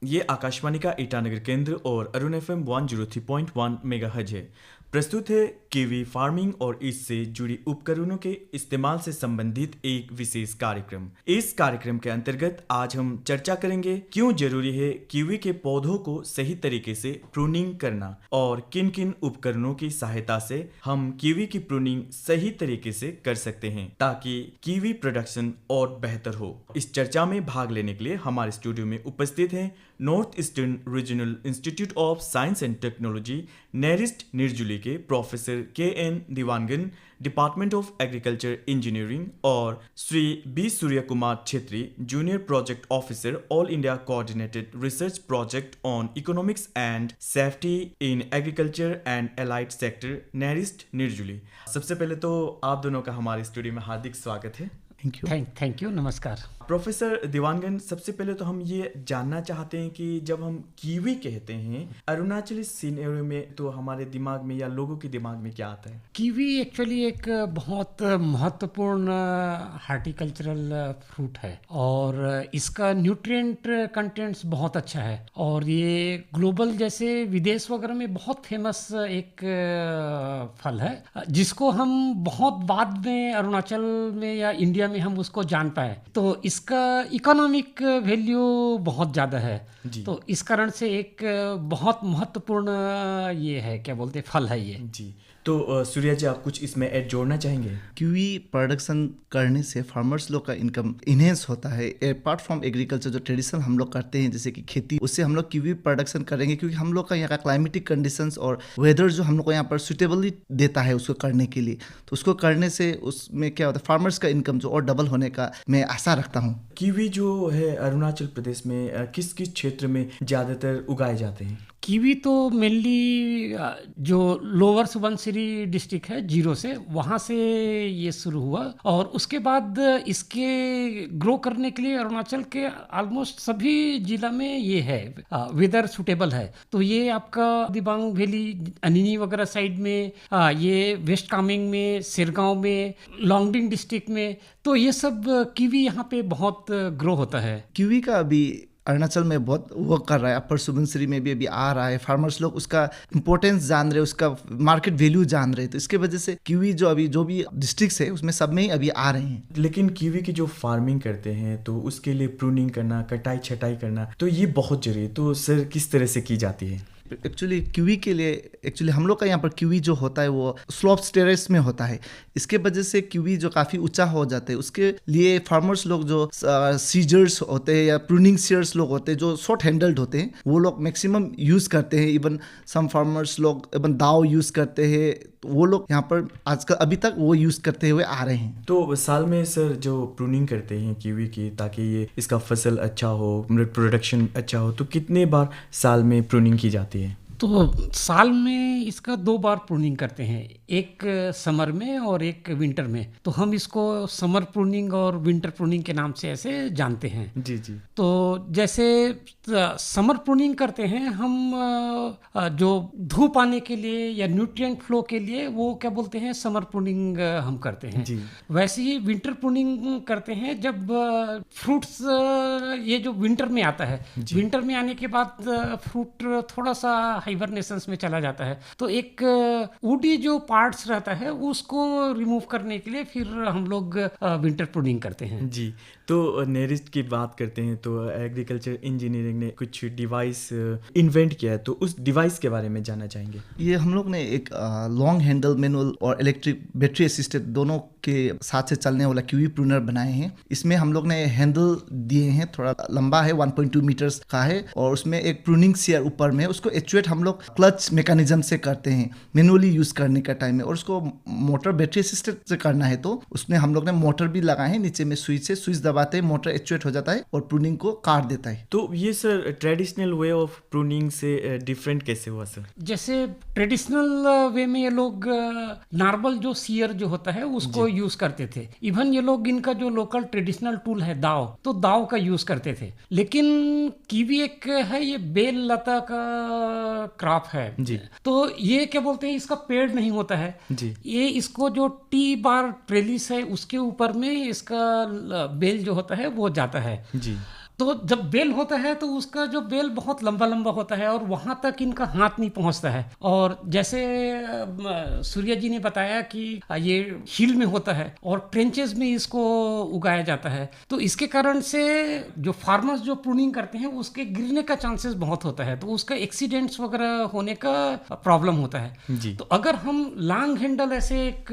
ये आकाशवाणी का ईटानगर केंद्र और अरुण FM 103.1 मेगाहर्ट्ज है। प्रस्तुत है कीवी फार्मिंग और इससे जुड़ी उपकरणों के इस्तेमाल से संबंधित एक विशेष कार्यक्रम। इस कार्यक्रम के अंतर्गत आज हम चर्चा करेंगे क्यों जरूरी है कीवी के पौधों को सही तरीके से प्रूनिंग करना और किन किन उपकरणों की सहायता से हम कीवी की प्रूनिंग सही तरीके से कर सकते हैं ताकि कीवी प्रोडक्शन और बेहतर हो। इस चर्चा में भाग लेने के लिए हमारे स्टूडियो में उपस्थित हैं North Eastern Regional Institute of Science and Technology NERIST Nirjuli के professor KN Diwangan, Department of Agriculture Engineering, और Shri B Surya Kumar Chhetri, junior project officer, all India coordinated research project on economics and safety in agriculture and allied sector, NERIST Nirjuli. सबसे पहले तो आप दोनों का हमारे studio में हार्दिक स्वागत है। थैंक यू, नमस्कार। प्रोफेसर दिवानगन, सबसे पहले तो हम ये जानना चाहते हैं कि जब हम कीवी कहते हैं अरुणाचली सिनेरियो में तो हमारे दिमाग में या लोगों के दिमाग में क्या आता है? कीवी एक्चुअली एक बहुत महत्वपूर्ण हार्टिकल्चरल फ्रूट है और इसका न्यूट्रिएंट कंटेंट्स बहुत अच्छा है और ये ग्लोबल जैसे विदेश वगैरह में बहुत फेमस एक फल है जिसको हम बहुत बाद में अरुणाचल में या इंडिया में हम उसको जान पाए। तो इसका इकोनॉमिक वैल्यू बहुत ज़्यादा है, तो इस कारण से एक बहुत महत्वपूर्ण ये है, क्या बोलते हैं, फल है ये जी। तो सूर्या जी, आप कुछ इसमें ऐड जोड़ना चाहेंगे? कीवी प्रोडक्शन करने से फार्मर्स लोग का इनकम इनहेंस होता है। अपार्ट फ्रॉम एग्रीकल्चर जो ट्रेडिशनल हम लोग करते हैं जैसे कि खेती, उससे हम लोग कीवी प्रोडक्शन करेंगे क्योंकि हम लोग का यहाँ का क्लाइमेटिक कंडीशंस और वेदर जो हम लोग को यहाँ पर सुटेबली देता है उसको करने के लिए, तो उसको करने से उसमें क्या होता है, फार्मर्स का इनकम जो और डबल होने का मैं आशा रखता हूँ। कीवी जो है अरुणाचल प्रदेश में किस किस क्षेत्र में ज़्यादातर उगाए जाते हैं? कीवी तो मेनली जो लोअर सुबनसिरी डिस्ट्रिक्ट है जीरो से, वहाँ से ये शुरू हुआ और उसके बाद इसके ग्रो करने के लिए अरुणाचल के ऑलमोस्ट सभी जिला में ये है, वेदर सुटेबल है। तो ये आपका दिबांग वैली, अनिनी वगैरह साइड में, ये वेस्ट कामेंग में, सिरगांव में, लोंगडिंग डिस्ट्रिक्ट में, तो ये सब कीवी यहाँ पे बहुत ग्रो होता है। कीवी का अभी अरुणाचल में बहुत वर्क कर रहा है, अपर सुबनसिरी में भी अभी आ रहा है। फार्मर्स लोग उसका इंपॉर्टेंस जान रहे, उसका मार्केट वैल्यू जान रहे, तो इसके वजह से कीवी जो भी डिस्ट्रिक्ट्स है उसमें सब में ही अभी आ रहे हैं। लेकिन कीवी की जो फार्मिंग करते हैं तो उसके लिए प्रूनिंग करना, कटाई छटाई करना, तो ये बहुत जरूरी है। तो सर किस तरह से की जाती है? एक्चुअली कीवी के लिए हम लोग का यहाँ पर कीवी जो होता है वो स्लोप्स टेरेस में होता है। इसके वजह से कीवी जो काफ़ी ऊंचा हो जाते हैं, उसके लिए फार्मर्स लोग जो सीजर्स होते हैं या प्रूनिंग सीजर्स लोग होते हैं जो शॉर्ट हैंडल्ड होते हैं, वो लोग मैक्सिमम यूज़ करते हैं। इवन सम फार्मर्स लोग इवन दाव यूज़ करते हैं, वो लोग यहाँ पर आजकल अभी तक वो यूज़ करते हुए आ रहे हैं। तो साल में सर जो प्रूनिंग करते हैं कीवी की ताकि ये इसका फसल अच्छा हो, प्रोडक्शन अच्छा हो, तो कितने बार साल में प्रूनिंग की जाती है? तो साल में इसका 2 बार प्रूनिंग करते हैं, एक समर में और एक विंटर में। तो हम इसको समर प्रूनिंग और विंटर प्रूनिंग के नाम से ऐसे जानते हैं। जी जी। तो जैसे समर प्रूनिंग करते हैं हम, जो धूप आने के लिए या न्यूट्रिएंट फ्लो के लिए, वो क्या बोलते हैं, समर प्रूनिंग हम करते हैं जी। वैसे ही विंटर प्रूनिंग करते हैं जब फ्रूट्स ये जो विंटर में आता है, विंटर में आने के बाद फ्रूट थोड़ा सा हाइबरनेशंस में चला जाता है, तो एक वुडी जो पार्ट्स रहता है उसको रिमूव करने के लिए फिर हम लोग विंटर प्रूनिंग करते हैं जी। तो नेरिस्ट की बात करते हैं तो एग्रीकल्चर इंजीनियरिंग ने कुछ डिवाइस इन्वेंट किया है, तो उस डिवाइस के बारे में जानना चाहेंगे। ये हम लोग ने एक लॉन्ग हैंडल मैनुअल और इलेक्ट्रिक बैटरी असिस्टेड दोनों के साथ से चलने वाला कीवी प्रूनर बनाए हैं। इसमें हम लोग ने हैंडल दिए हैं, थोड़ा लंबा है, 1.2 मीटर्स का है और उसमें एक प्रूनिंग सीयर ऊपर में, उसको एक्चुएट हम लोग क्लच मैकेनिज्म से करते हैं मैनुअली यूज करने का टाइम में, और उसको मोटर बैटरी असिस्टेड से करना है तो उसमें हम लोग ने मोटर भी लगाए हैं नीचे में, स्विच दबाते हैं, मोटर एक्चुएट हो जाता है और प्रूनिंग को काट देता है। तो ये sir traditional way of pruning से डिफरेंट कैसे हुआ सर? जैसे ट्रेडिशनल वे में ये लोग नॉर्मल जो सीयर जो होता है उसको यूज करते थे। इवन ये लोग इनका जो लोकल ट्रेडिशनल टूल है दाव, तो दाव का यूज करते थे। लेकिन कीवी एक है, ये बेल लता का क्रॉप है जी। तो ये क्या बोलते हैं, इसका पेड़ नहीं होता है जी। ये इसको जो टी बार ट्रेलिस है उसके ऊपर में इसका बेल जो होता है वो जाता है जी। तो जब बेल होता है तो उसका जो बेल बहुत लंबा लंबा होता है और वहाँ तक इनका हाथ नहीं पहुँचता है। और जैसे सूर्या जी ने बताया कि ये हिल में होता है और ट्रेंचेस में इसको उगाया जाता है, तो इसके कारण से जो फार्मर्स जो प्रूनिंग करते हैं उसके गिरने का चांसेस बहुत होता है, तो उसका एक्सीडेंट्स वगैरह होने का प्रॉब्लम होता है जी। तो अगर हम लॉन्ग हैंडल ऐसे एक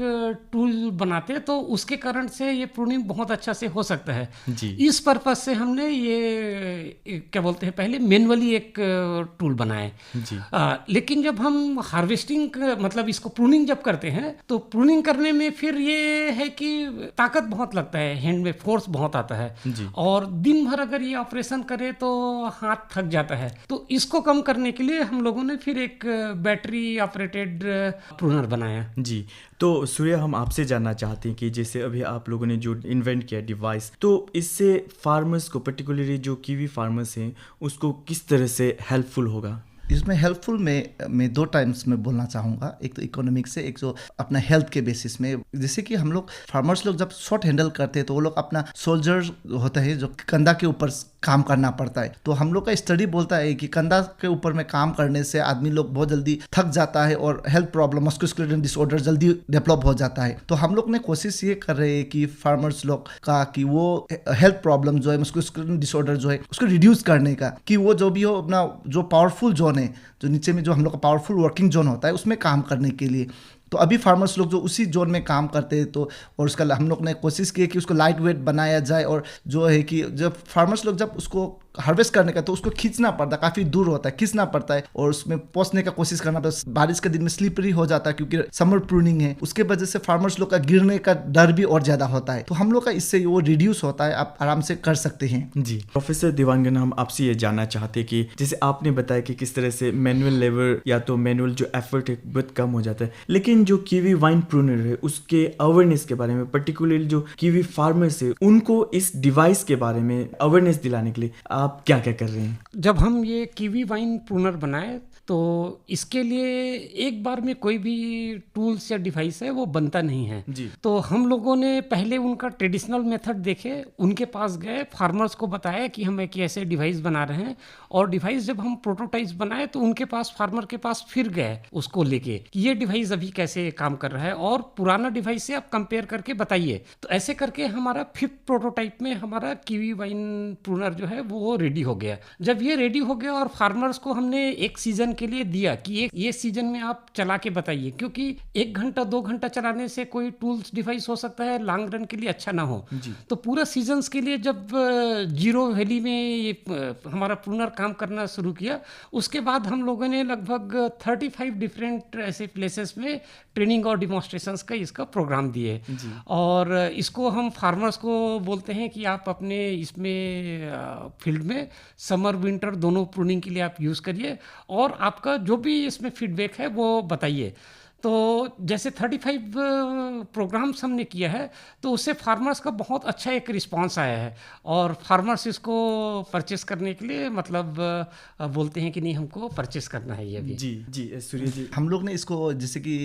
टूल बनाते तो उसके कारण से ये प्रूनिंग बहुत अच्छा से हो सकता है जी। इस पर्पज से हमने ये क्या बोलते हैं पहले मैनुअली एक टूल बनाए जी। लेकिन जब हम हार्वेस्टिंग मतलब इसको प्रूनिंग जब करते हैं तो प्रूनिंग करने में फिर ये है कि ताकत बहुत लगता है, हैंड में फोर्स बहुत आता है जी। और दिन भर अगर ये ऑपरेशन करे तो हाथ थक जाता है। तो इसको कम करने के लिए हम लोगों ने फिर एक बैटरी ऑपरेटेड प्रूनर बनाया। जी। तो सूर्या, हम आपसे जानना चाहते हैं कि जैसे अभी आप लोगों ने जो इन्वेंट किया डिवाइस, तो इससे फार्मर्स को, पर्टिकुलरली जो कीवी फार्मर्स हैं, उसको किस तरह से हेल्पफुल होगा? इसमें हेल्पफुल मैं दो टाइम्स में बोलना चाहूँगा। एक तो इकोनॉमिक से, एक जो अपना हेल्थ के बेसिस में। जैसे कि हम लोग फार्मर्स लोग जब शॉर्ट हैंडल करते हैं तो वो लोग अपना सोल्जर होता है जो कंधा के ऊपर काम करना पड़ता है। तो हम लोग का स्टडी बोलता है कि कंधा के ऊपर में काम करने से आदमी लोग बहुत जल्दी थक जाता है और हेल्थ प्रॉब्लम, मस्कुलोस्केलेटल डिसऑर्डर जल्दी डेवलप हो जाता है। तो हम लोग ने कोशिश ये कर रहे हैं कि फार्मर्स लोग का कि वो हेल्थ प्रॉब्लम जो है, मस्कुलोस्केलेटल डिसऑर्डर जो है, उसको रिड्यूस करने का, कि वो जो भी हो अपना जो पावरफुल जोन है, जो नीचे में जो हम लोग का पावरफुल वर्किंग जोन होता है, उसमें काम करने के लिए। तो अभी फार्मर्स लोग जो उसी जोन में काम करते हैं, तो और उसका हम लोग ने कोशिश की कि उसको लाइट वेट बनाया जाए। और जो है कि जब फार्मर्स लोग जब उसको हार्वेस्ट करने का तो उसको खींचना पड़ता है, काफ़ी दूर होता है, खींचना पड़ता है और उसमें पहुंचने का कोशिश करना पड़ता है। बारिश के दिन में स्लिपरी हो जाता है क्योंकि समर प्रूनिंग है, उसके वजह से फार्मर्स लोग का गिरने का डर भी और ज़्यादा होता है। तो हम लोग का इससे वो रिड्यूस होता है, आप आराम से कर सकते हैं। जी। प्रोफेसर देवांगन, हम आपसे ये जानना चाहते हैं कि जैसे आपने बताया कि किस तरह से मैनुअल लेबर या तो मैनुअल जो एफर्ट है बहुत कम हो जाता है, लेकिन जो कीवी वाइन प्रूनर है उसके अवेयरनेस के बारे में, पर्टिकुलरली जो कीवी फार्मर्स है, उनको इस डिवाइस के बारे में अवेयरनेस दिलाने के लिए आप क्या क्या कर रहे हैं? जब हम ये कीवी वाइन प्रूनर बनाए तो इसके लिए एक बार में कोई भी टूल्स या डिवाइस है वो बनता नहीं है जी। तो हम लोगों ने पहले उनका ट्रेडिशनल मेथड देखे, उनके पास गए, फार्मर्स को बताया कि हम एक ऐसे डिवाइस बना रहे हैं। और डिवाइस जब हम प्रोटोटाइप बनाए तो उनके पास, फार्मर के पास फिर गए उसको लेके कि ये डिवाइस अभी कैसे काम कर रहा है और पुराना डिवाइस से आप कंपेयर करके बताइए। तो ऐसे करके हमारा 5th प्रोटोटाइप में हमारा कीवी वाइन प्रूनर जो है वो रेडी हो गया। जब ये रेडी हो गया और फार्मर्स को हमने एक सीजन के लिए दिया कि ये सीजन में आप चला के बताइए, क्योंकि 1 घंटा 2 घंटा चलाने से कोई टूल्स डिवाइस हो सकता है लॉन्ग रन के लिए अच्छा ना हो। तो पूरा सीजन्स के लिए जब जीरो वैली में ये हमारा प्रूनर काम करना शुरू किया, उसके बाद हम लोगों ने लगभग 35 डिफरेंट ऐसे प्लेसेस में ट्रेनिंग और डिमॉन्स्ट्रेशंस का इसका प्रोग्राम दिए। और इसको हम फार्मर्स को बोलते हैं कि आप अपने इसमें फील्ड में समर विंटर दोनों प्रूनिंग के लिए आप यूज़ करिए और आपका जो भी इसमें फीडबैक है वो बताइए। तो जैसे 35 प्रोग्राम्स हमने किया है तो उससे फार्मर्स का बहुत अच्छा एक रिस्पांस आया है और फार्मर्स इसको परचेस करने के लिए मतलब बोलते हैं कि नहीं हमको परचेस करना है ये भी। जी जी। सूर्य जी, हम लोग ने इसको जैसे कि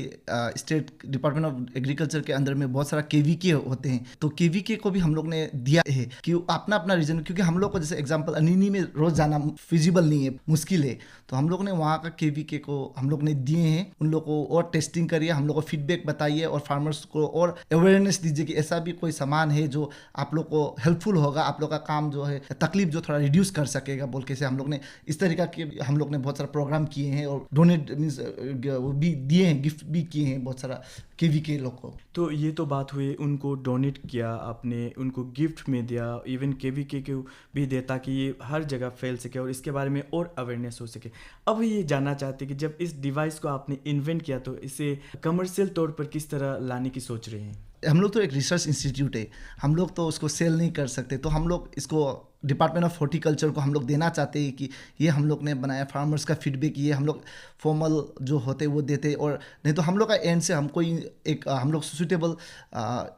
स्टेट डिपार्टमेंट ऑफ एग्रीकल्चर के अंदर में बहुत सारा केवीके होते हैं, तो केवीके को भी हम लोग ने दिया है कि अपना अपना रीजन, क्योंकि हम लोग को जैसे एग्जांपल अनिनी में रोज जाना फिजिबल नहीं है, मुश्किल है, तो हम लोग ने वहाँ का केवीके को हम लोग ने दिए हैं। उन लोग को और टेस्टिंग करिए, हम लोग को फीडबैक बताइए और फार्मर्स को और अवेयरनेस दीजिए कि ऐसा भी कोई सामान है जो आप लोग को हेल्पफुल होगा, आप लोग का काम जो है तकलीफ जो थोड़ा रिड्यूस कर सकेगा बोल के से हम लोग ने इस तरीका के हम लोग ने बहुत सारा प्रोग्राम किए हैं और डोनेट मीन्स वो भी दिए हैं, गिफ्ट भी किए हैं बहुत सारा केवीके लोग को। तो ये तो बात हुई, उनको डोनेट किया आपने, उनको गिफ्ट में दिया, इवन केवीके को भी दिया ताकि ये हर जगह फैल सके और इसके बारे में और अवेयरनेस हो सके। अब ये जानना चाहते कि जब इस डिवाइस को आपने इन्वेंट किया तो इसे कमर्शियल तौर पर किस तरह लाने की सोच रहे हैं? हम लोग तो एक रिसर्च इंस्टीट्यूट है, हम लोग तो उसको सेल नहीं कर सकते, तो हम लोग इसको डिपार्टमेंट ऑफ हॉर्टिकल्चर को हम लोग देना चाहते हैं कि ये हम लोग ने बनाया, फार्मर्स का फीडबैक ये हम लोग फॉर्मल जो होते वो देते, और नहीं तो हम लोग का एंड से हम कोई एक हम लोग सूटेबल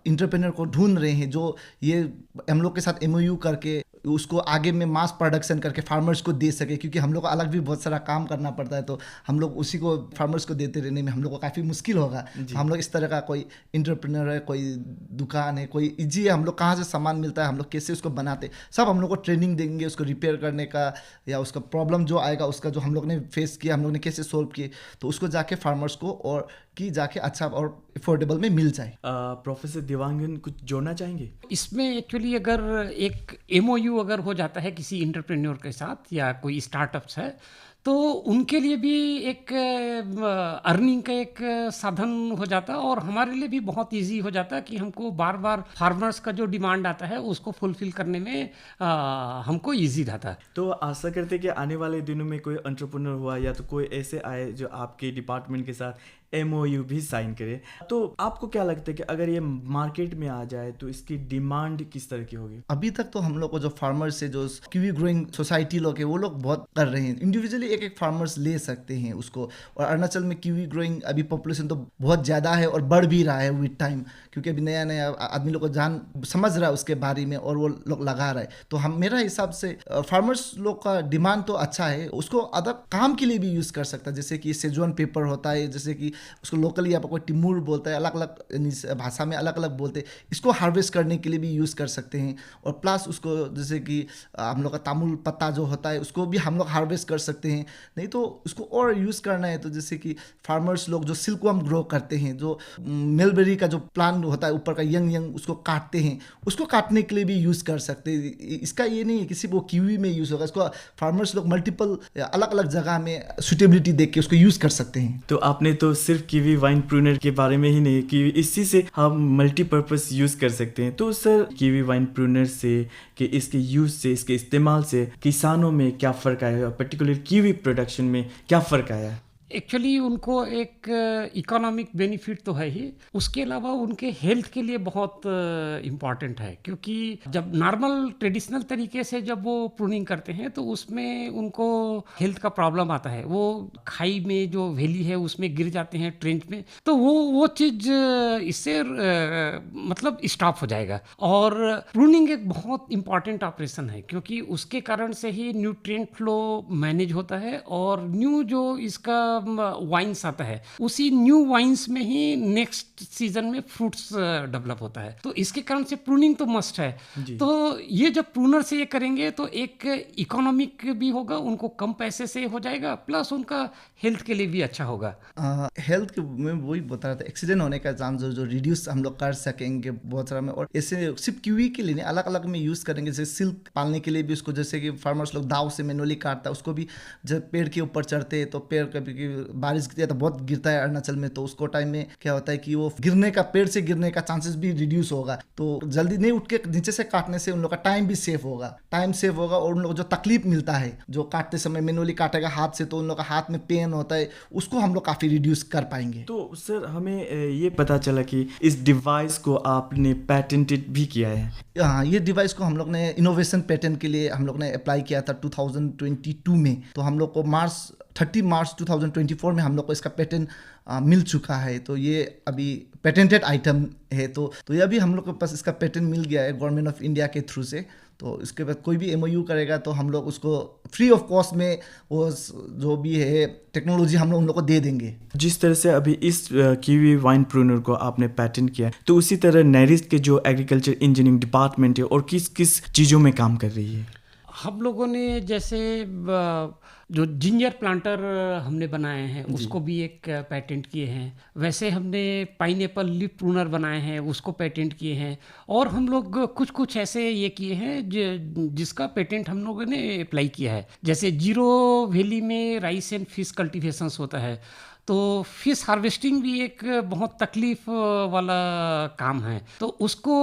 इंटरप्रेन्योर को ढूंढ रहे हैं जो ये हम लोग के साथ MOU करके उसको आगे में मास प्रोडक्शन करके फार्मर्स को दे सके, क्योंकि हम लोग को अलग भी बहुत सारा काम करना पड़ता है, तो हम लोग उसी को फार्मर्स को देते रहने में हम लोग को काफ़ी मुश्किल होगा। हम लोग इस तरह का कोई इंटरप्रेन्योर है, कोई दुकान है, कोई ईजी है, हम लोग कहाँ से सामान मिलता है, हम लोग कैसे उसको बनाते, सब हम लोग को ट्रेनिंग देंगे उसको रिपेयर करने का, या उसका प्रॉब्लम जो आएगा उसका जो हम लोग ने फेस किया, हम लोग ने कैसे सोल्व किए, तो उसको जाके फार्मर्स को और कि जाके अच्छा और अफोर्डेबल में मिल जाए। प्रोफेसर देवांगन कुछ जोड़ना चाहेंगे इसमें? एक्चुअली अगर एक MOU अगर हो जाता है किसी इंटरप्रेन्योर के साथ या कोई स्टार्टअप्स है, तो उनके लिए भी एक अर्निंग का एक साधन हो जाता है, और हमारे लिए भी बहुत इजी हो जाता है कि हमको बार बार फार्मर्स का जो डिमांड आता है उसको फुलफिल करने में हमको इजी रहता है। तो आशा करते हैं कि आने वाले दिनों में कोई एंटरप्रेन्योर हुआ या तो कोई ऐसे आए जो आपके डिपार्टमेंट के साथ MOU भी साइन करे। तो आपको क्या लगता है कि अगर ये मार्केट में आ जाए तो इसकी डिमांड किस तरह की होगी? अभी तक तो हम लोग को जो फार्मर्स से जो कीवी ग्रोइंग सोसाइटी लोग है वो लोग बहुत कर रहे हैं, इंडिविजुअली एक एक फार्मर्स ले सकते हैं उसको। और अरुणाचल में कीवी ग्रोइंग अभी पॉपुलेशन तो बहुत ज़्यादा है और बढ़ भी रहा है विद टाइम, क्योंकि अभी नया नया आदमी लोग को जान समझ रहा है उसके बारे में और वो लोग लगा रहा है। तो हम मेरा हिसाब से फार्मर्स लोग का डिमांड तो अच्छा है, उसको अदर काम के लिए भी यूज़ कर सकता है, जैसे कि सेजुआन पेपर होता है, जैसे कि उसको लोकली आप कोई टिमूर बोलता है, अलग अलग भाषा में अलग अलग बोलते हैं, इसको हार्वेस्ट करने के लिए भी यूज़ कर सकते हैं। और प्लस उसको जैसे कि हम लोग का तामुल पत्ता जो होता है उसको भी हम लोग हार्वेस्ट कर सकते हैं। नहीं तो उसको और यूज़ करना है तो जैसे कि फार्मर्स लोग जो सिल्कवर्म ग्रो करते हैं, जो मेलबेरी का जो प्लांट होता है ऊपर का यंग उसको काटते हैं, उसको काटने के लिए भी यूज़ कर सकते हैं। इसका ये नहीं है किसी को कीवी में यूज़ होगा, इसको फार्मर्स लोग मल्टीपल अलग अलग जगह में सुटेबिलिटी देख के उसको यूज़ कर सकते हैं। तो आपने तो सिर्फ कीवी वाइन प्रूनर के बारे में ही नहीं कि इसी से हम मल्टीपर्पस यूज़ कर सकते हैं। तो सर कीवी वाइन प्रूनर से कि इसके यूज़ से, इसके इस्तेमाल से किसानों में क्या फ़र्क आया है, पर्टिकुलर कीवी प्रोडक्शन में क्या फ़र्क आया है? एक्चुअली उनको एक इकोनॉमिक बेनिफिट तो है ही, उसके अलावा उनके हेल्थ के लिए बहुत इम्पॉर्टेंट है, क्योंकि जब नॉर्मल ट्रेडिशनल तरीके से जब वो प्रूनिंग करते हैं तो उसमें उनको हेल्थ का प्रॉब्लम आता है। वो खाई में जो वैली है उसमें गिर जाते हैं, ट्रेंच में, तो वो चीज़ इससे मतलब स्टॉप हो जाएगा। और प्रूनिंग एक बहुत इम्पॉर्टेंट ऑपरेशन है, क्योंकि उसके कारण से ही न्यूट्रिएंट फ्लो मैनेज होता है, और न्यू जो इसका वाइन्स आता है उसी न्यू वाइन्स में ही नेक्स्ट सीजन में फ्रूट्स डेवलप होता है। तो इसके कारण से प्रूनिंग तो मस्ट है। तो ये जब प्रूनर से ये करेंगे तो एक इकोनॉमिक भी होगा, उनको कम पैसे से हो जाएगा, प्लस उनका हेल्थ के लिए भी अच्छा होगा। हेल्थ के में वही बता रहा था, एक्सीडेंट होने का चांस जो रिड्यूस हम लोग कर सकेंगे बहुत सारा में। और ऐसे सिर्फ कीवी के लिए नहीं, अलग अलग में यूज़ करेंगे। जैसे सिल्क पालने के लिए भी उसको, जैसे कि फार्मर्स लोग दाव से मैनुअली काटता है, उसको भी जब पेड़ के ऊपर चढ़ते हैं तो पेड़ कभी बारिश गिरती है तो बहुत गिरता है अरुणाचल में, तो उसको टाइम में क्या होता है कि वो गिरने का, पेड़ से गिरने का चांसेस भी रिड्यूस होगा। तो जल्दी नहीं उठ के नीचे से काटने से उन लोग का टाइम भी सेव होगा, और उन लोग जो तकलीफ मिलता है जो काटते समय मैनुअली काटेगा हाथ से, तो उन लोग का हाथ में पेन होता है, उसको हम लोग काफ़ी रिड्यूस कर पाएंगे। तो सर हमें ये पता चला कि इस डिवाइस को आपने पेटेंटेड भी किया है। हाँ, ये डिवाइस को हम लोग ने इनोवेशन पेटेंट के लिए हम लोग ने अप्लाई किया था 2022 में। तो हम लोग को 30 मार्च 2024 में हम लोग को इसका पेटेंट मिल चुका है। तो ये अभी पेटेंटेड आइटम है। तो ये अभी हम लोग के पास इसका पेटेंट मिल गया है गवर्नमेंट ऑफ इंडिया के थ्रू से। तो इसके बाद कोई भी MOU करेगा तो हम लोग उसको फ्री ऑफ कॉस्ट में वो जो भी है टेक्नोलॉजी हम लोग उन लोग को दे देंगे। जिस तरह से अभी इस कीवी वाइन प्रूनर को आपने पेटेंट किया, तो उसी तरह नेरिस्ट के जो एग्रीकल्चर इंजीनियरिंग डिपार्टमेंट है और किस किस चीज़ों में काम कर रही है? हम लोगों ने जैसे जो जिंजर प्लांटर हमने बनाए हैं उसको भी एक पेटेंट किए हैं। वैसे हमने पाइनएप्पल लीफ प्रूनर बनाए हैं, उसको पेटेंट किए हैं। और हम लोग कुछ ऐसे ये किए हैं जिसका पेटेंट हम लोगों ने अप्लाई किया है। जैसे जीरो वैली में राइस एंड फिश कल्टीवेशंस होता है, तो फिश हार्वेस्टिंग भी एक बहुत तकलीफ वाला काम है। तो उसको,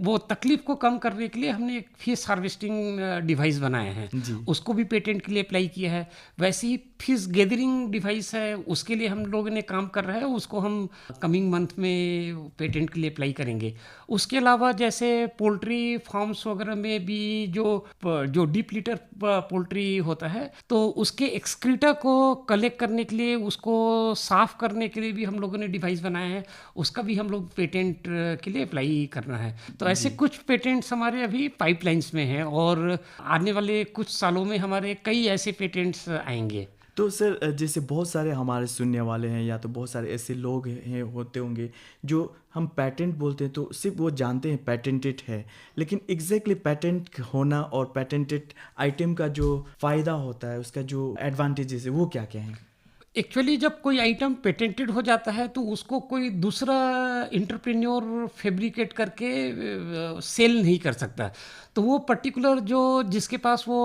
वो तकलीफ को कम करने के लिए हमने एक फिश हार्वेस्टिंग डिवाइस बनाए हैं, उसको भी पेटेंट के लिए अप्लाई किया है। वैसे ही फिश गैदरिंग डिवाइस है, उसके लिए हम लोगों ने काम कर रहा है, उसको हम कमिंग मंथ में पेटेंट के लिए अप्लाई करेंगे। उसके अलावा जैसे पोल्ट्री फार्म्स वगैरह में भी जो डीप लिटर पोल्ट्री होता है, तो उसके एक्सक्रीटा को कलेक्ट करने के लिए, उसको साफ करने के लिए भी हम लोगों ने डिवाइस बनाया है, उसका भी हम लोग पेटेंट के लिए अप्लाई करना है। तो ऐसे कुछ पेटेंट्स हमारे अभी पाइपलाइंस में हैं और आने वाले कुछ सालों में हमारे कई ऐसे पेटेंट्स आएंगे। तो सर, जैसे बहुत सारे हमारे सुनने वाले हैं या तो बहुत सारे ऐसे लोग हैं होते होंगे जो हम पेटेंट बोलते हैं तो सिर्फ वो जानते हैं पेटेंटेड है, लेकिन एग्जैक्टली पेटेंट होना और पेटेंटेड आइटम का जो फ़ायदा होता है, उसका जो एडवांटेजेस है, वो क्या क्या हैं? एक्चुअली जब कोई आइटम पेटेंटेड हो जाता है तो उसको कोई दूसरा इंटरप्रेन्योर फैब्रिकेट करके सेल नहीं कर सकता। तो वो पर्टिकुलर जो जिसके पास वो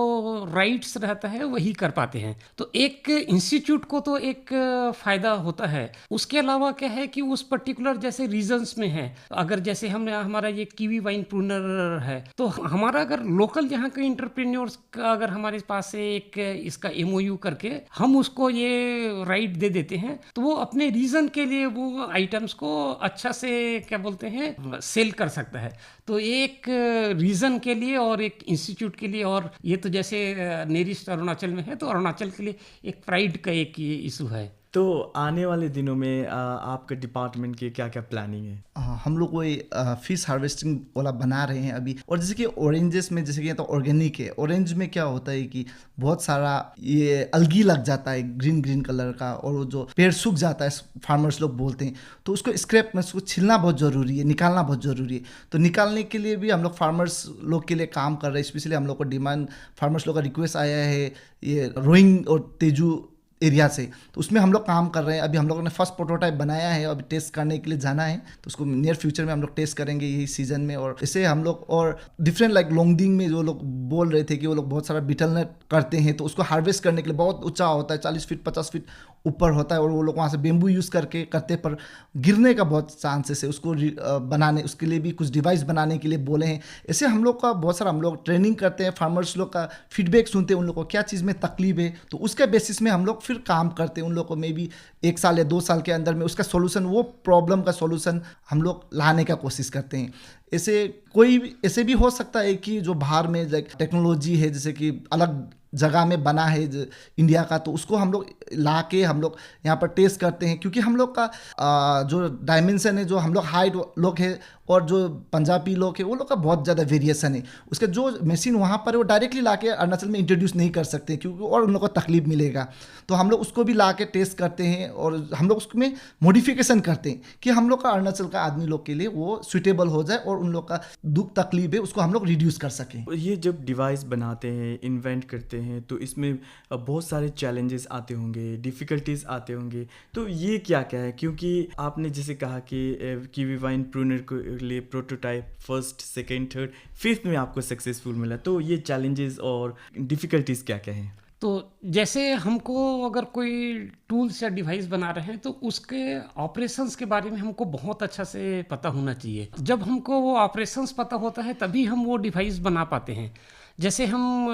राइट्स रहता है वही कर पाते हैं। तो एक इंस्टीट्यूट को तो एक फ़ायदा होता है। उसके अलावा क्या है कि उस पर्टिकुलर जैसे रीजन्स में है, अगर जैसे हमने हमारा ये कीवी वाइन प्रूनर है, तो हमारा अगर लोकल यहाँ के इंटरप्रेन्योर्स का अगर हमारे पास से एक इसका MOU करके हम उसको ये राइट दे देते हैं, तो वो अपने रीजन के लिए वो आइटम्स को अच्छा से क्या बोलते हैं सेल कर सकता है। तो एक रीजन के लिए और एक इंस्टीट्यूट के लिए, और ये तो जैसे नेरिस्ट अरुणाचल में है तो अरुणाचल के लिए एक प्राइड का एक इशू है। तो आने वाले दिनों में आपके डिपार्टमेंट की क्या क्या प्लानिंग है? हम लोग वो फिश हार्वेस्टिंग वाला बना रहे हैं अभी। और जैसे कि ऑरेंजेस में, जैसे कि तो ऑर्गेनिक है, ऑरेंज में क्या होता है कि बहुत सारा ये अलगी लग जाता है ग्रीन ग्रीन कलर का, और वो जो पेड़ सूख जाता है, फार्मर्स लोग बोलते हैं, तो उसको स्क्रैप में उसको छिलना बहुत ज़रूरी है, निकालना बहुत ज़रूरी है। तो निकालने के लिए भी हम लोग फार्मर्स लोग के लिए काम कर रहे हैं। स्पेशली हम लोग को डिमांड, फार्मर्स लोग का रिक्वेस्ट आया है ये रोइंग और तेजू एरिया से, तो उसमें हम लोग काम कर रहे हैं। अभी हम लोगों ने फर्स्ट प्रोटोटाइप बनाया है, अभी टेस्ट करने के लिए जाना है, तो उसको नियर फ्यूचर में हम लोग टेस्ट करेंगे यही सीजन में। और इसे हम लोग और डिफरेंट लाइक लोंगडिंग में जो लोग बोल रहे थे कि वो लोग बहुत सारा बीटल नट करते हैं, तो उसको हार्वेस्ट करने के लिए बहुत ऊंचा होता है, 40 फीट 50 फीट ऊपर होता है, और वो लोग वहाँ से बेम्बू यूज़ करके करते, पर गिरने का बहुत चांसेस है। उसको बनाने, उसके लिए भी कुछ डिवाइस बनाने के लिए बोले हैं। ऐसे हम लोग का बहुत सारा हम लोग ट्रेनिंग करते हैं, फार्मर्स लोग का फीडबैक सुनते हैं, उन लोग को क्या चीज़ में तकलीफ है, तो उसके बेसिस में हम लोग फिर काम करते हैं। उन लोग को मे भी 1 साल या 2 साल के अंदर में उसका सोल्यूशन, वो प्रॉब्लम का सोल्यूशन हम लोग लाने का कोशिश करते हैं। ऐसे भी हो सकता है कि जो बाहर में लाइक टेक्नोलॉजी है, जैसे कि अलग जगह में बना है इंडिया का, तो उसको हम लोग ला के हम लोग यहाँ पर टेस्ट करते हैं। क्योंकि हम लोग का जो डायमेंशन है, जो हम लोग हाइट लोग है और जो पंजाबी लोग है, वो लोग का बहुत ज़्यादा वेरिएशन है। उसके जो मशीन वहाँ पर है वो डायरेक्टली ला के अरुणाचल में इंट्रोड्यूस नहीं कर सकते, क्योंकि और उन लोग को तकलीफ मिलेगा। तो हम लोग उसको भी ला के टेस्ट करते हैं और हम लोग उसमें मॉडिफिकेशन करते हैं कि हम लोग का अरुणाचल का आदमी लोग के लिए वो सुटेबल हो जाए और उन लोग का दुख तकलीफ है उसको हम लोग रिड्यूस कर सकें। ये जब डिवाइस बनाते हैं, इन्वेंट करते हैं, तो इसमें बहुत सारे चैलेंजेस आते होंगे, डिफ़िकल्टीज आते होंगे, तो ये क्या क्या है? क्योंकि आपने जैसे कहा कि कीवी वाइन प्रूनर के लिए prototype first, second, third, fifth में आपको सक्सेसफुल मिला, तो ये चैलेंजेस और डिफ़िकल्टीज क्या क्या हैं? तो जैसे हमको अगर कोई टूल्स या डिवाइस बना रहे हैं तो उसके ऑपरेशंस के बारे में हमको बहुत अच्छा से पता होना चाहिए। जब हमको वो ऑपरेशंस पता होता है तभी हम वो डिवाइस बना पाते हैं। जैसे हम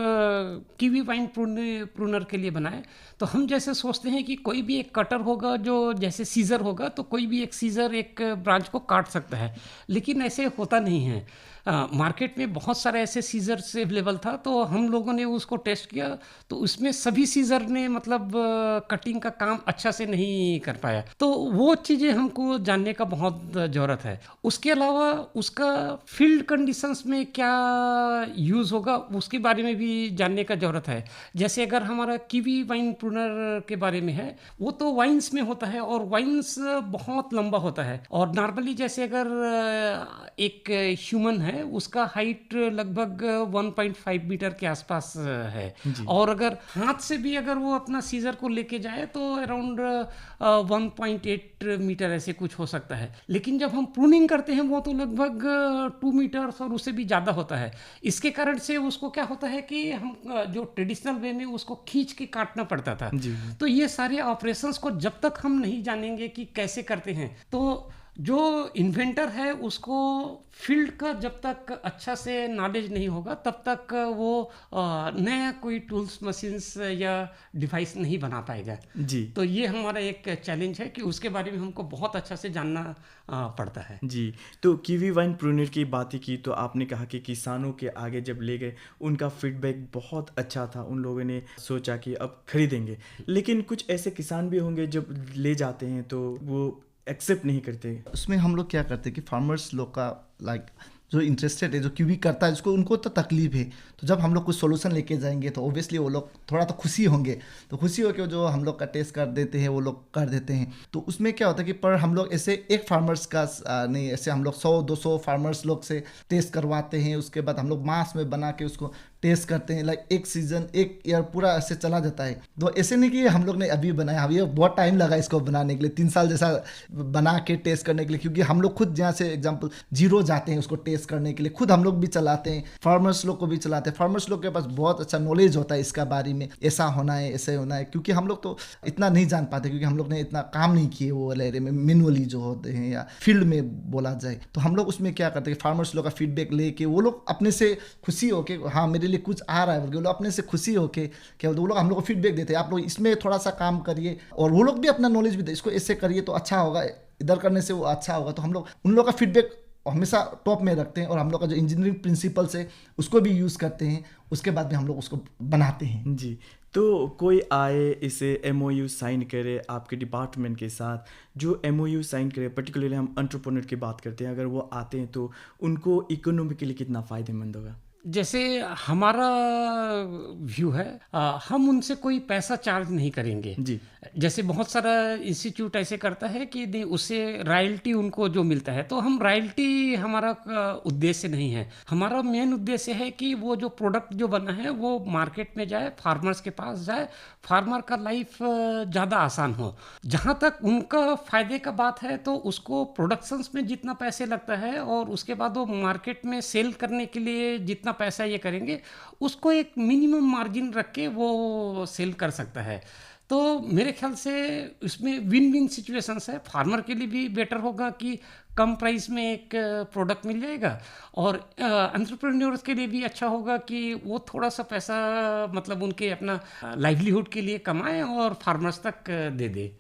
कीवी वाइन प्रूनर के लिए बनाए, तो हम जैसे सोचते हैं कि कोई भी एक कटर होगा जो जैसे सीज़र होगा, तो कोई भी एक सीज़र एक ब्रांच को काट सकता है, लेकिन ऐसे होता नहीं है। मार्केट में बहुत सारे ऐसे सीज़र्स अवेलेबल था, तो हम लोगों ने उसको टेस्ट किया, तो उसमें सभी सीज़र ने मतलब कटिंग का काम अच्छा से नहीं कर पाया। तो वो चीज़ें हमको जानने का बहुत ज़रूरत है। उसके अलावा उसका फील्ड कंडीशंस में क्या यूज़ होगा उसके बारे में भी जानने का ज़रूरत है। जैसे अगर हमारा कीवी वाइन प्रूनर के बारे में है, वो तो वाइन्स में होता है और वाइन्स बहुत लंबा होता है, और नॉर्मली जैसे अगर एक ह्यूमन है उसका हाइट लगभग 1.5 मीटर के आसपास है, और अगर हाथ से भी अगर वो अपना सीजर को लेके जाए तो अराउंड 1.8 मीटर ऐसे कुछ हो सकता है। लेकिन जब हम प्रूनिंग करते हैं वो तो लगभग 2 मीटर और उससे भी ज़्यादा होता है। इसके कारण से उसको क्या होता है कि हम जो ट्रेडिशनल वे में उसको खींच के काटना पड़ता था। तो ये सारे ऑपरेशंस को जब तक हम नहीं जानेंगे कि कैसे करते हैं, तो जो इन्वेंटर है उसको फील्ड का जब तक अच्छा से नॉलेज नहीं होगा तब तक वो नया कोई टूल्स मशीन्स या डिवाइस नहीं बना पाएगा। जी तो ये हमारा एक चैलेंज है कि उसके बारे में हमको बहुत अच्छा से जानना पड़ता है। जी। तो कीवी वाइन प्रूनर की बातें की तो आपने कहा कि किसानों के आगे जब ले गए उनका फीडबैक बहुत अच्छा था, उन लोगों ने सोचा कि अब खरीदेंगे। लेकिन कुछ ऐसे किसान भी होंगे जब ले जाते हैं तो वो एक्सेप्ट नहीं करते। उसमें हम लोग क्या करते हैं कि फार्मर्स लोग का लाइक जो इंटरेस्टेड है, जो क्यूबी करता है, उसको उनको तो तकलीफ है, तो जब हम लोग कुछ सोल्यूशन लेके जाएंगे तो ऑब्वियसली वो लोग थोड़ा तो खुशी होंगे। तो खुशी हो के जो हम लोग का टेस्ट कर देते हैं वो लोग कर देते हैं। तो उसमें क्या होता है कि पर हम लोग ऐसे एक फार्मर्स का नहीं, ऐसे हम लोग 100-200 फार्मर्स लोग से टेस्ट करवाते हैं। उसके बाद हम लोग मास में बना के उसको टेस्ट करते हैं। लाइक एक सीजन, एक ईयर पूरा ऐसे चला जाता है। तो ऐसे नहीं कि हम लोग ने अभी बनाया, अभी बहुत टाइम लगा इसको बनाने के लिए, 3 साल जैसा बना के टेस्ट करने के लिए। क्योंकि हम लोग खुद जहाँ से एग्जांपल जीरो जाते हैं उसको टेस्ट करने के लिए, खुद हम लोग भी चलाते हैं, फार्मर्स लोग को भी चलाते हैं। फार्मर्स लोग के पास बहुत अच्छा नॉलेज होता है इसका बारे में, ऐसा होना है, ऐसे होना है। क्योंकि हम लोग तो इतना नहीं जान पाते, क्योंकि हम लोग ने इतना काम नहीं किए वो वाले एरिया में, मैनुअली जो होते हैं या फील्ड में बोला जाए। तो हम लोग उसमें क्या करते हैं, फार्मर्स लोग का फीडबैक लेके वो लोग अपने से खुशी होके, हाँ मेरे लिए कुछ आ रहा है बोल के वो लोग अपने से खुशी होके क्या बोलते, वो लोग हम लोग को फीडबैक देते हैं, आप लोग इसमें थोड़ा सा काम करिए। और वो लोग भी अपना नॉलेज भी दे, इसको ऐसे करिए तो अच्छा होगा, इधर करने से वो अच्छा होगा। तो हम लोग उन लोग का फीडबैक हमेशा टॉप में रखते हैं, और हम लोग का जो इंजीनियरिंग प्रिंसिपल्स है उसको भी यूज़ करते हैं। उसके बाद में हम लोग उसको बनाते हैं। जी। तो कोई आए इसे MOU साइन करे आपके डिपार्टमेंट के साथ, जो MOU साइन करे, पर्टिकुलरली हम एंटरप्रेन्योर की बात करते हैं, अगर वो आते हैं तो उनको इकोनॉमिकली कितना फ़ायदेमंद होगा? जैसे हमारा व्यू है, हम उनसे कोई पैसा चार्ज नहीं करेंगे। जी। जैसे बहुत सारा इंस्टीट्यूट ऐसे करता है कि नहीं, उससे रॉयल्टी उनको जो मिलता है, तो हम रॉयल्टी हमारा उद्देश्य नहीं है। हमारा मेन उद्देश्य है कि वो जो प्रोडक्ट जो बना है वो मार्केट में जाए, फार्मर्स के पास जाए, फार्मर का लाइफ ज़्यादा आसान हो। जहाँ तक उनका फ़ायदे का बात है तो उसको प्रोडक्शंस में जितना पैसे लगता है और उसके बाद वो मार्केट में सेल करने के लिए जितना पैसा ये करेंगे, उसको एक मिनिमम मार्जिन रख के वो सेल कर सकता है। तो मेरे ख्याल से इसमें विन विन सिचुएशंस है। फार्मर के लिए भी बेटर होगा कि कम प्राइस में एक प्रोडक्ट मिल जाएगा, और एंटरप्रेन्योर्स के लिए भी अच्छा होगा कि वो थोड़ा सा पैसा मतलब उनके अपना लाइवलीहुड के लिए कमाएं और फार्मर्स तक दे दे।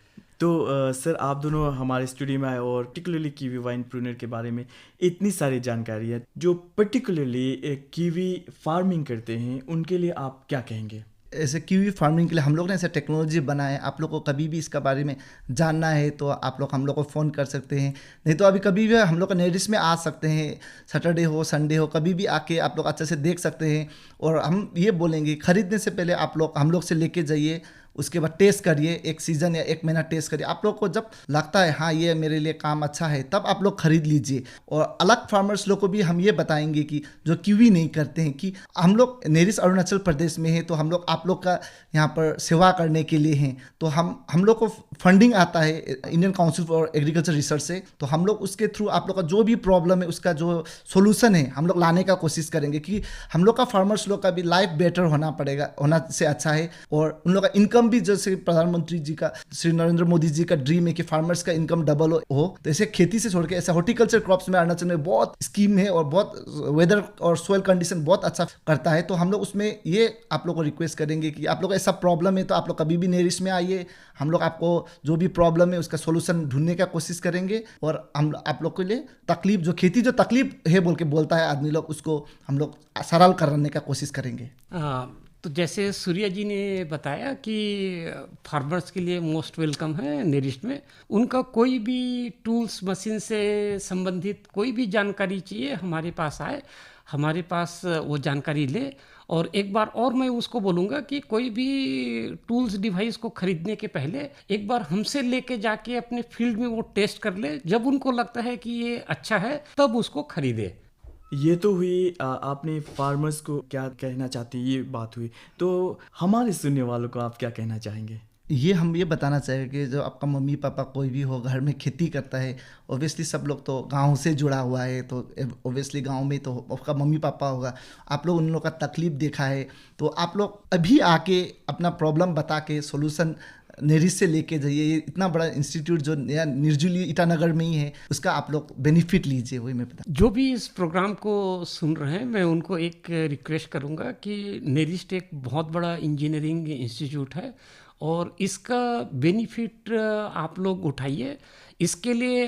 तो सर, आप दोनों हमारे स्टूडियो में आए और पर्टिकुलरली कीवी वाइन प्रूनर के बारे में इतनी सारी जानकारी है, जो पर्टिकुलरली कीवी फार्मिंग करते हैं उनके लिए आप क्या कहेंगे? ऐसे कीवी फार्मिंग के लिए हम लोग ने ऐसे टेक्नोलॉजी बनाया है। आप लोग को कभी भी इसका बारे में जानना है तो आप लोग हम लोग को फ़ोन कर सकते हैं, नहीं तो अभी कभी भी हम लोग का नेरिस में आ सकते हैं। सैटरडे हो, संडे हो, कभी भी आके आप लोग अच्छे से देख सकते हैं। और हम ये बोलेंगे, ख़रीदने से पहले आप लोग हम लोग से लेके जाइए, उसके बाद टेस्ट करिए, एक सीज़न या 1 महीना टेस्ट करिए। आप लोग को जब लगता है हाँ ये मेरे लिए काम अच्छा है, तब आप लोग खरीद लीजिए। और अलग फार्मर्स लोग को भी हम ये बताएंगे कि जो कीवी नहीं करते हैं, कि हम लोग नेरिस अरुणाचल प्रदेश में हैं, तो हम लोग आप लोग का यहाँ पर सेवा करने के लिए हैं। तो हम लोग को फंडिंग आता है Indian council for agriculture research से। तो हम लोग उसके थ्रू आप लोग का जो भी प्रॉब्लम है उसका जो सोल्यूशन है हम लोग लाने का कोशिश करेंगे, कि हम लोग का फार्मर्स लोग का भी लाइफ बेटर होना से अच्छा है। और उन लोग का इनकम भी, जैसे प्रधानमंत्री जी का, श्री नरेंद्र मोदी जी का ड्रीम है कि फार्मर्स का इनकम डबल हो। तो ऐसे खेती से छोड़ के ऐसे हॉर्टिकल्चर क्रॉप्स में अरुणाचल में बहुत स्कीम है, और बहुत वेदर और सोइल कंडीशन बहुत अच्छा करता है। तो हम लोग उसमें ये आप लोग को रिक्वेस्ट करेंगे कि आप लोग ऐसा प्रॉब्लम है तो आप लोग कभी भी नेरिस में आइए, हम लोग आपको जो भी प्रॉब्लम है उसका सोल्यूशन ढूंढने का कोशिश करेंगे। और हम आप लोग के लिए तकलीफ, जो खेती जो तकलीफ है बोल के बोलता है आदमी लोग, उसको हम लोग सरल करने का कोशिश करेंगे। तो जैसे सूर्या जी ने बताया कि फार्मर्स के लिए मोस्ट वेलकम है नेरिस्ट में। उनका कोई भी टूल्स मशीन से संबंधित कोई भी जानकारी चाहिए, हमारे पास आए, हमारे पास वो जानकारी ले। और एक बार और मैं उसको बोलूँगा कि कोई भी टूल्स डिवाइस को खरीदने के पहले एक बार हमसे लेके जाके अपने फील्ड में वो टेस्ट कर ले। जब उनको लगता है कि ये अच्छा है तब उसको खरीदे। ये तो हुई आपने फार्मर्स को क्या कहना चाहती, ये बात हुई। तो हमारे सुनने वालों को आप क्या कहना चाहेंगे? ये हम ये बताना चाहेंगे कि जो आपका मम्मी पापा कोई भी हो घर में खेती करता है, ओबियसली सब लोग तो गांव से जुड़ा हुआ है, तो ओबियसली गांव में तो आपका मम्मी पापा होगा। आप लोग उन लोग का तकलीफ देखा है, तो आप लोग अभी आके अपना प्रॉब्लम बता के सोल्यूशन नेरिस से लेके जाइए, ये इतना बड़ा इंस्टीट्यूट जो नया निर्जुली ईटानगर में ही है, उसका आप लोग बेनिफिट लीजिए, वही मैं बता। जो भी इस प्रोग्राम को सुन रहे हैं, मैं उनको एक रिक्वेस्ट करूंगा कि नेरिस्ट एक बहुत बड़ा इंजीनियरिंग इंस्टीट्यूट है और इसका बेनिफिट आप लोग उठाइए। इसके लिए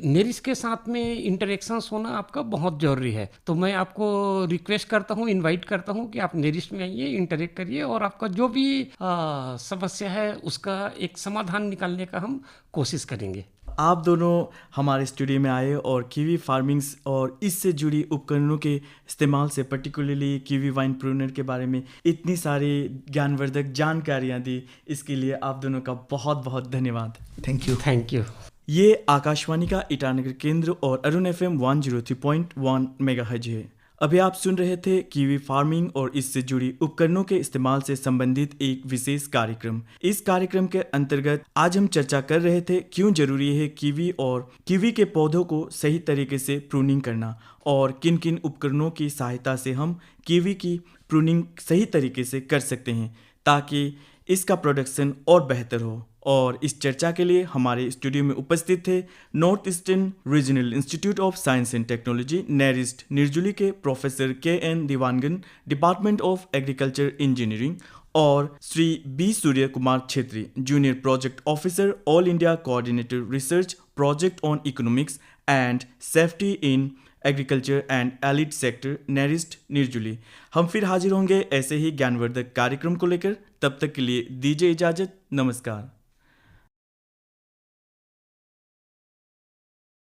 नेरिस के साथ में इंटरेक्शंस होना आपका बहुत ज़रूरी है। तो मैं आपको रिक्वेस्ट करता हूँ, इनवाइट करता हूँ कि आप नेरिस में आइए, इंटरेक्ट करिए और आपका जो भी समस्या है उसका एक समाधान निकालने का हम कोशिश करेंगे। आप दोनों हमारे स्टूडियो में आए और कीवी फार्मिंग्स और इससे जुड़ी उपकरणों के इस्तेमाल से, पर्टिकुलरली कीवी वाइन प्रूनर के बारे में इतनी सारी ज्ञानवर्धक जानकारियां दी, इसके लिए आप दोनों का बहुत बहुत धन्यवाद। Thank you. Thank you. ये आकाशवाणी का ईटानगर केंद्र और अरुण FM 103.1 मेगाहर्ट्ज है। अभी आप सुन रहे थे कीवी फार्मिंग और इससे जुड़ी उपकरणों के इस्तेमाल से संबंधित एक विशेष कार्यक्रम। इस कार्यक्रम के अंतर्गत आज हम चर्चा कर रहे थे क्यों जरूरी है कीवी और कीवी के पौधों को सही तरीके से प्रूनिंग करना और किन किन उपकरणों की सहायता से हम कीवी की प्रूनिंग सही तरीके से कर सकते हैं ताकि इसका प्रोडक्शन और बेहतर हो। और इस चर्चा के लिए हमारे स्टूडियो में उपस्थित थे North Eastern Regional Institute of Science and Technology NERIST Nirjuli के professor KN Diwangan, Department of Agriculture Engineering, और Shri B Surya Kumar Chhetri, junior project officer, all India coordinator research project on economics and safety in agriculture and allied sector, NERIST Nirjuli. हम फिर हाजिर होंगे ऐसे ही ज्ञानवर्धक कार्यक्रम को लेकर। तब तक के लिए दीजिए इजाजत। नमस्कार।